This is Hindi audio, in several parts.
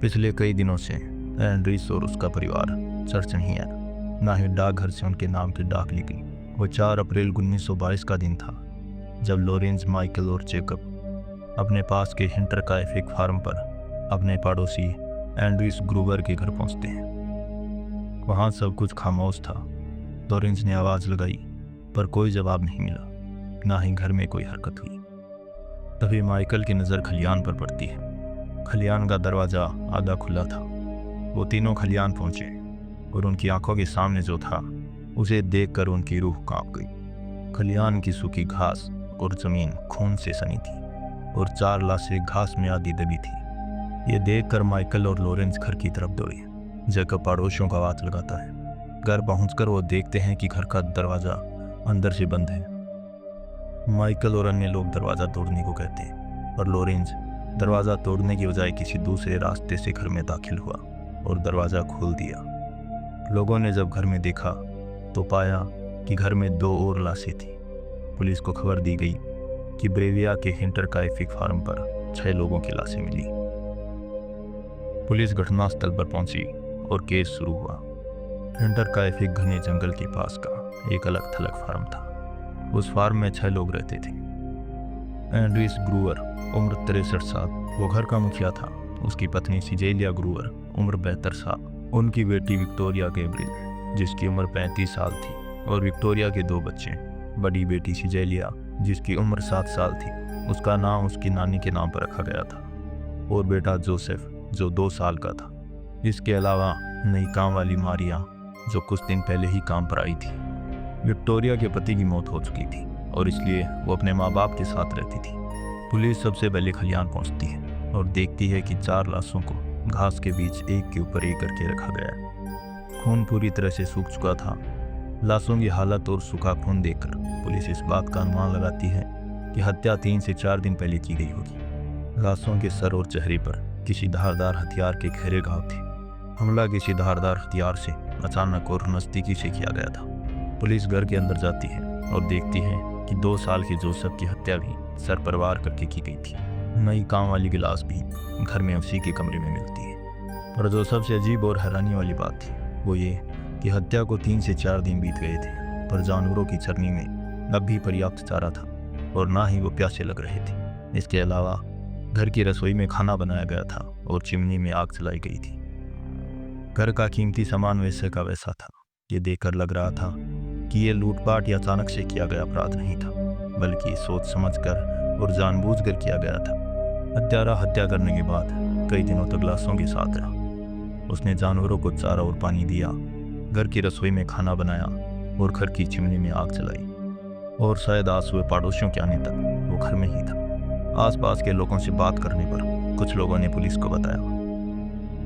पिछले कई दिनों से एंड्रीस और उसका परिवार चर्च नहीं आया, ना ही डाकघर से उनके नाम की डाक ली गई। वो 4 अप्रैल 1922 का दिन था जब लॉरेंस, माइकल और जेकब अपने पास के हिंटरकाइफ फार्म पर अपने पड़ोसी एंड्रीस ग्रूवर के घर पहुंचते हैं। वहां सब कुछ खामोश था। लॉरेंस ने आवाज़ लगाई पर कोई जवाब नहीं मिला, ना ही घर में कोई हरकत हुई। तभी माइकल की नज़र खलियान पर पड़ती है। खलियान का दरवाज़ा आधा खुला था। वो तीनों खलियान पहुंचे और उनकी आंखों के सामने जो था उसे देखकर उनकी रूह कांप गई। खलियान की सूखी घास और ज़मीन खून से सनी थी और 4 लाशें घास में आधी दबी थी। ये देखकर माइकल और लॉरेंस घर की तरफ दौड़े। जैकब पड़ोसियों का आवाज़ लगाता है। घर पहुंचकर वो देखते हैं कि घर का दरवाज़ा अंदर से बंद है। माइकल और अन्य लोग दरवाज़ा तोड़ने को कहते हैं और लॉरेंस दरवाज़ा तोड़ने की बजाय किसी दूसरे रास्ते से घर में दाखिल हुआ और दरवाज़ा खोल दिया। लोगों ने जब घर में देखा तो पाया कि घर में 2 और लाशें थी। पुलिस को खबर दी गई कि ब्रेविया के हिंटरकाइफ फार्म पर 6 लोगों की लाशें मिली। पुलिस घटनास्थल पर पहुंची और केस शुरू हुआ। हिंटरकाइफ घने जंगल के पास का एक अलग थलग फार्म था। उस फार्म में 6 लोग रहते थे। एंड्रीस ग्रूवर उम्र 63 साल, वो घर का मुखिया था। उसकी पत्नी सिजेलिया ग्रूवर उम्र 72 साल, उनकी बेटी विक्टोरिया गैब्रियल जिसकी उम्र 35 साल थी और विक्टोरिया के 2 बच्चे। बड़ी बेटी सिजेलिया जिसकी उम्र 7 साल थी, उसका नाम उसकी नानी के नाम पर रखा गया था, और बेटा जोसेफ जो 2 साल का था। इसके अलावा नई काम वाली मारिया जो कुछ दिन पहले ही काम पर आई थी। विक्टोरिया के पति की मौत हो चुकी थी और इसलिए वो अपने माँ बाप के साथ रहती थी। पुलिस सबसे पहले खलियान पहुंचती है और देखती है कि 4 लाशों को घास के बीच एक के ऊपर एक करके रखा गया है। खून पूरी तरह से सूख चुका था। लाशों की हालत और सूखा खून देखकर पुलिस इस बात का अनुमान लगाती है कि हत्या 3 से 4 दिन पहले की गई होगी। लाशों के सर और चेहरे पर किसी धारदार हथियार के गहरे घाव थे। हमला किसी धारदार हथियार से अचानक और नज़दीकी से किया गया था। पुलिस घर के अंदर जाती है और देखती है कि 2 साल के जोसेफ की हत्या भी सर पर वार करके की गई थी। नई काम वाली की लाश भी घर में उसी के कमरे में मिलती है। पर जो सबसे अजीब और हैरानी वाली बात थी वो ये कि हत्या को 3 से 4 दिन बीत गए थे, पर जानवरों की चरनी में अब भी पर्याप्त चारा था और ना ही वो प्यासे लग रहे थे। इसके अलावा घर की रसोई में खाना बनाया गया था और चिमनी में आग जलाई गई थी। घर का कीमती सामान वैसे का वैसा था। ये देखकर लग रहा था कि ये लूटपाट या अचानक से किया गया अपराध नहीं था, बल्कि सोच समझकर और जानबूझकर किया गया था। हत्यारा हत्या करने के बाद कई दिनों तक लाशों के साथ रहा। उसने जानवरों को चारा और पानी दिया, घर की रसोई में खाना बनाया और घर की चिमनी में आग जलाई, और शायद आज सुबह पड़ोसियों के आने तक वो घर में ही था। आसपास के लोगों से बात करने पर कुछ लोगों ने पुलिस को बताया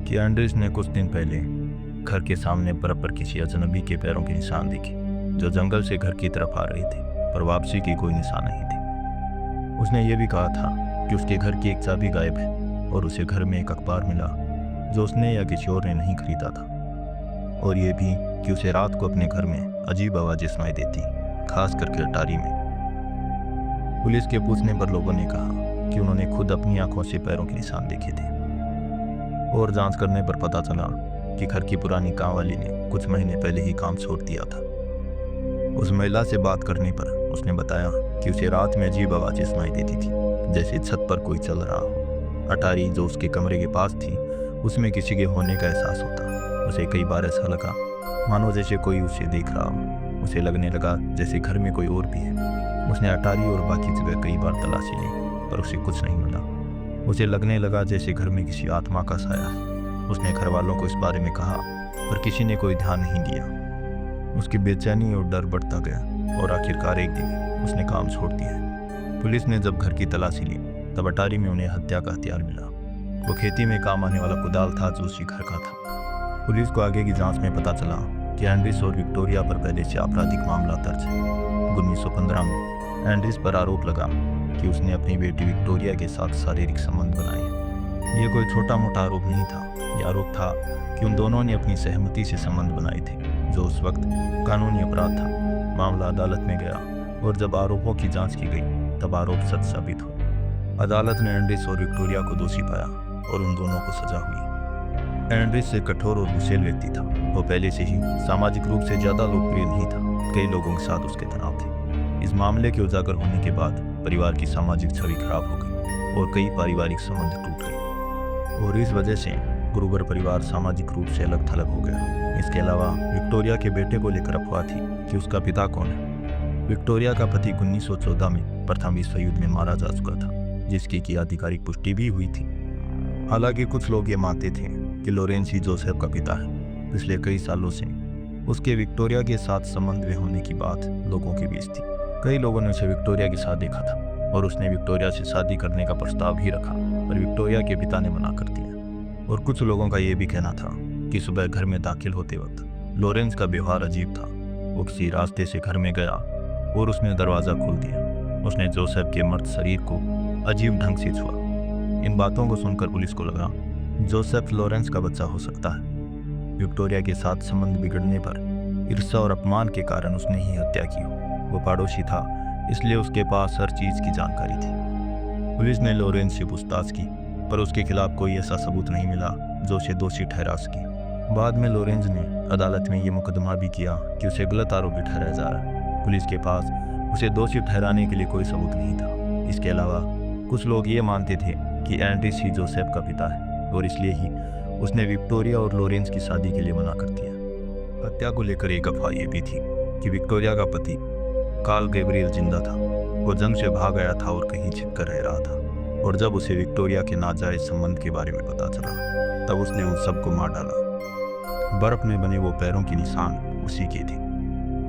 कि एंड्रीस ने कुछ दिन पहले घर के सामने बर्फ पर किसी अजनबी के पैरों के निशान देखे जो जंगल से घर की तरफ आ रहे थे, पर वापसी की कोई निशान नहीं थे। उसने ये भी कहा था कि उसके घर की एक चाबी गायब है और उसे घर में एक अखबार मिला जो उसने या किसी और ने नहीं खरीदा था, और ये भी कि उसे रात को अपने घर में अजीब आवाज़ें सुनाई देती, खास करके अटारी में। पुलिस के पूछने पर लोगों ने कहा कि उन्होंने खुद अपनी आंखों से पैरों के निशान देखे थे, और जांच करने पर पता चला कि घर की पुरानी काम वाली ने कुछ महीने पहले ही काम छोड़ दिया था। उस महिला से बात करने पर उसने बताया कि उसे रात में अजीब आवाज़ें सुनाई देती थी, जैसे छत पर कोई चल रहा हो। अटारी जो उसके कमरे के पास थी उसमें किसी के होने का एहसास होता। उसे कई बार ऐसा लगा मानो जैसे कोई उसे देख रहा हो। उसे लगने लगा जैसे घर में कोई और भी है। उसने अटारी और बाकी जगह कई बार तलाशी ली पर उसे कुछ नहीं मिला। उसे लगने लगा जैसे घर में किसी आत्मा का साया है। उसने घर वालों को इस बारे में कहा पर किसी ने कोई ध्यान नहीं दिया। उसकी बेचैनी और डर बढ़ता गया और आखिरकार एक दिन उसने काम छोड़ दिया। पुलिस ने जब घर की तलाशी ली तब अटारी में उन्हें हत्या का हथियार मिला। वो खेती में काम आने वाला कुदाल था जो उसी घर का था। पुलिस को आगे की जांच में पता चला कि एंड्रीस और विक्टोरिया पर पहले से आपराधिक मामला दर्ज है। 1915 में एंड्रीस पर आरोप लगा कि उसने अपनी बेटी विक्टोरिया के साथ शारीरिक संबंध बनाए। ये कोई छोटा मोटा आरोप नहीं था। यह आरोप था कि उन दोनों ने अपनी सहमति से संबंध बनाए थे, जो उस वक्त कानूनी अपराध था। मामला अदालत में गया और जब आरोपों की जांच की गई तब आरोप सच साबित हुआ। अदालत ने एंड्रीस और विक्टोरिया को दोषी पाया और उन दोनों को सजा हुई। एंड्रिस एक कठोर और गुस्सैल व्यक्ति था। वो पहले से ही सामाजिक रूप से ज़्यादा लोकप्रिय नहीं था। कई लोगों के साथ उसके तनाव थे। इस मामले के उजागर होने के बाद परिवार की सामाजिक छवि खराब हो गई और कई पारिवारिक संबंध टूट गए और इस वजह से ग्रूबर परिवार सामाजिक रूप से अलग थलग हो गया। इसके अलावा विक्टोरिया के बेटे को लेकर अफवाह थी कि उसका पिता कौन है। विक्टोरिया का पति 1914 में प्रथम विश्व युद्ध में मारा जा चुका था, जिसकी की आधिकारिक पुष्टि भी हुई थी। हालांकि कुछ लोग ये मानते थे कि लॉरेंस ही जोसेफ का पिता है। पिछले कई सालों से उसके विक्टोरिया के साथ संबंध में होने की बात लोगों के बीच थी। कई लोगों ने उसे विक्टोरिया के साथ देखा था और उसने विक्टोरिया से शादी करने का प्रस्ताव भी रखा, पर विक्टोरिया के पिता ने मना कर दिया। और कुछ लोगों का यह भी कहना था कि सुबह घर में दाखिल होते वक्त लॉरेंस का व्यवहार अजीब था। वो किसी रास्ते से घर में गया और उसने दरवाज़ा खोल दिया। उसने जोसेफ के मर्द शरीर को अजीब ढंग से छुआ। इन बातों को सुनकर पुलिस को लगा जोसेफ लॉरेंस का बच्चा हो सकता है। विक्टोरिया के साथ संबंध बिगड़ने पर ईर्ष्या और अपमान के कारण उसने ही हत्या की। वो पड़ोसी था, इसलिए उसके पास हर चीज़ की जानकारी थी। पुलिस ने लॉरेंस से पूछताछ की, पर उसके खिलाफ कोई ऐसा सबूत नहीं मिला जो उसे दोषी ठहरा सके। बाद में लॉरेंस ने अदालत में ये मुकदमा भी किया कि उसे गलत आरोपी ठहराया जा रहा है। पुलिस के पास उसे दोषी ठहराने के लिए कोई सबूत नहीं था। इसके अलावा कुछ लोग ये मानते थे कि एंड्रिस ही जोसेफ का पिता है और इसलिए ही उसने विक्टोरिया और लॉरेंस की शादी के लिए मना कर दिया। हत्या को लेकर एक अफवाह ये भी थी कि विक्टोरिया का पति कार्ल गैब्रियल जिंदा था। वो जंग से भाग गया था और कहीं छिपकर रह रहा था, और जब उसे विक्टोरिया के नाजायज संबंध के बारे में पता चला तब उसने उन सबको मार डाला। बर्फ में बने वो पैरों के निशान उसी के थे।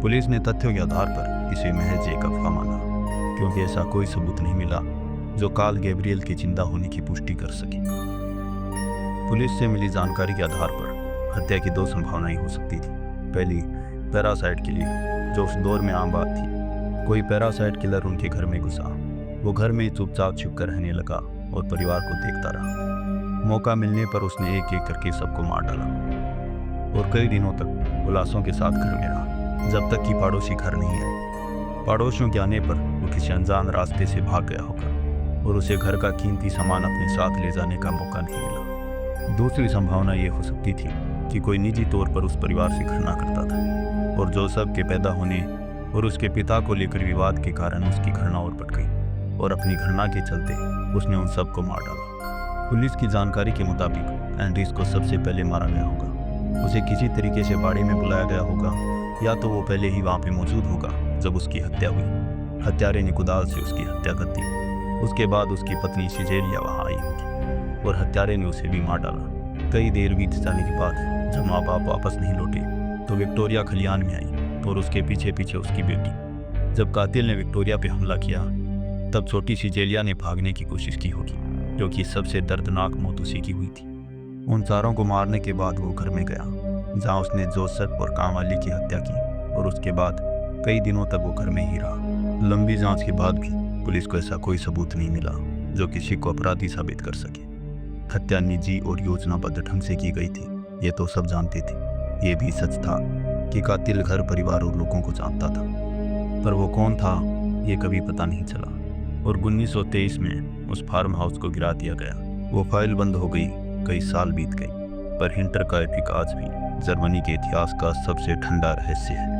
पुलिस ने तथ्यों के आधार पर इसे महज एक अफवाह माना, क्योंकि ऐसा कोई सबूत नहीं मिला जो कार्ल गैब्रियल के जिंदा होने की पुष्टि कर सके। पुलिस से मिली जानकारी के आधार पर हत्या की दो संभावनाएं हो सकती थी। पहली, पैरासाइट के लिए, जो उस दौर में आम बात थी। कोई पैरासाइट किलर उनके घर में घुसा। वो घर में चुपचाप छिपकर रहने लगा और परिवार को देखता रहा। मौका मिलने पर उसने एक एक करके सबको मार डाला और कई दिनों तक वो लाशों के साथ घर में रहा, जब तक कि पड़ोसी घर नहीं आए। पड़ोसियों के आने पर वो किसी अनजान रास्ते से भाग गया होगा और उसे घर का कीमती सामान अपने साथ ले जाने का मौका नहीं मिला। दूसरी संभावना ये हो सकती थी कि कोई निजी तौर पर उस परिवार से घृणा करता था और जोसेफ के पैदा होने और उसके पिता को लेकर विवाद के कारण उसकी घृणा और बढ़ गई और अपनी घृणा के चलते उसने उन सबको मार डाला। पुलिस की जानकारी के मुताबिक एंड्रिस को सबसे पहले मारा गया होगा। उसे किसी तरीके से बाड़े में बुलाया गया होगा, या तो वो पहले ही वहाँ पे मौजूद होगा जब उसकी हत्या हुई। हत्यारे ने कुदाल से उसकी हत्या कर दी। उसके बाद उसकी पत्नी सिजेलिया वहाँ आई होगी और हत्यारे ने उसे भी मार डाला। कई देर बीत जाने के बाद जब माँ बाप वापस नहीं लौटे तो विक्टोरिया खलियान में आई और उसके पीछे पीछे उसकी बेटी। जब कातिल ने विक्टोरिया पे हमला किया तब छोटी सिजेलिया ने भागने की कोशिश की होगी, क्योंकि सबसे दर्दनाक मौत उसी की हुई थी। उन चारों को मारने के बाद वो घर में गया जहाँ उसने जोसेफ और कामवाली की हत्या की और उसके बाद कई दिनों तक वो घर में ही रहा। लंबी जांच के बाद भी पुलिस को ऐसा कोई सबूत नहीं मिला जो किसी को अपराधी साबित कर सके। हत्या निजी और योजनाबद्ध ढंग से की गई थी, ये तो सब जानते थे। ये भी सच था कि कातिल घर, परिवार और लोगों को जानता था, पर वो कौन था ये कभी पता नहीं चला। और 1923 में उस फार्म हाउस को गिरा दिया गया। वो फाइल बंद हो गई, कई साल बीत गए, पर हिंटर का एपिक आज भी जर्मनी के इतिहास का सबसे ठंडा रहस्य है।